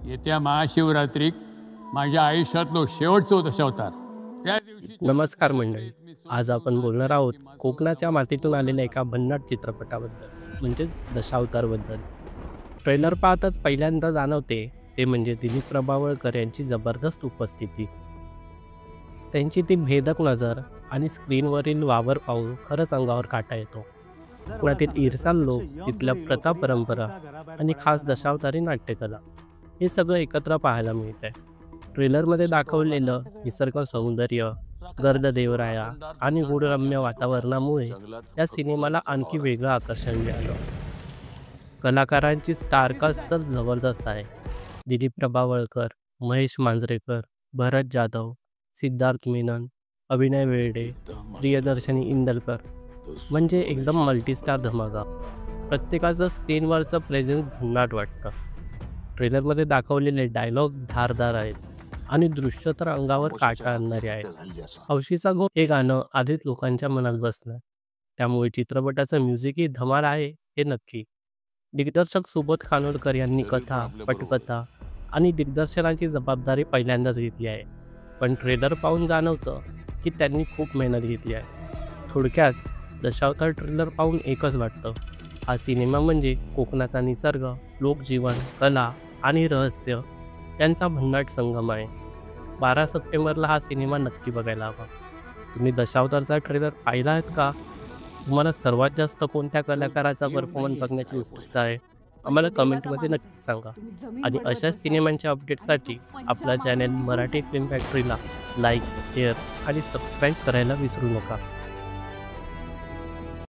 येत्या महाशिवरात्रीक माझ्या आयुष्यातलो शेवटचो दशावतार. त्या दिवशी नमस्कार मंडळी. आज आपण बोलणार आहोत कोकणाच्या मातीतून आलेल्या एका भन्नाट चित्रपटाबद्दल, म्हणजेच दशावतारबद्दल. ट्रेलर पाहताच पहिल्यांदा जाणवते ते म्हणजे दिलीप प्रभावळकर यांची जबरदस्त उपस्थिती. त्यांची ती भेदक नजर आणि स्क्रीनवरील वावर पाहून खरंच अंगावर काटा येतो. कोकणातील इरसाल लोक, तिथल्या प्रथा परंपरा आणि खास दशावतारी नाट्यकला हे सगळं एकत्र पाहायला मिळतंय. ट्रेलरमध्ये दाखवलेलं निसर्ग सौंदर्य, गर्द देवराया आणि गूढरम्य वातावरणामुळे या सिनेमाला आणखी वेगळं आकर्षण मिळालं. कलाकारांची स्टारकास्ट तर जबरदस्त आहे. दिलीप प्रभावळकर, महेश मांजरेकर, भरत जाधव, सिद्धार्थ मेनन, अभिनय वेळडे, प्रियदर्शनी इंदलकर, म्हणजे एकदम मल्टीस्टार धमाका. प्रत्येकाचं स्क्रीनवरचं प्रेझेन्स भन्नाट वाटतं. ट्रेलरमध्ये दाखवलेले डायलॉग धारदार आहेत आणि दृश्य तर अंगावर काटा आणणारे आहेत. हौशीचा घो हे गाणं आधीच लोकांच्या मनात बसलं, त्यामुळे चित्रपटाचं म्युझिकही धमाल आहे हे नक्की. दिग्दर्शक सुबोध खानोलकर यांनी कथा, पटकथा आणि दिग्दर्शनाची जबाबदारी पहिल्यांदाच घेतली आहे. पण ट्रेलर पाहून जाणवतं की त्यांनी खूप मेहनत घेतली आहे. थोडक्यात दशावतार ट्रेलर पाहून एकच वाटतं, हा सिनेमा म्हणजे कोकणाचा निसर्ग, लोकजीवन, कला आणि रहस्य यांचा भन्नाट संगम आहे. 12 सप्टेंबरला हा सिनेमा नक्की बघायला हवा. तुम्ही दशावतारचा ट्रेलर पाहिला आहेत का? तुम्हाला सर्वात जास्त कोणत्या कलाकाराचा परफॉर्मन्स बघण्याची उत्सुकता आहे? आम्हाला कमेंटमध्ये नक्की सांगा. आणि अशाच सिनेमांच्या अपडेट्ससाठी आपला चॅनल मराठी फिल्म फॅक्टरीला लाईक, शेअर आणि सबस्क्राईब करायला विसरू नका.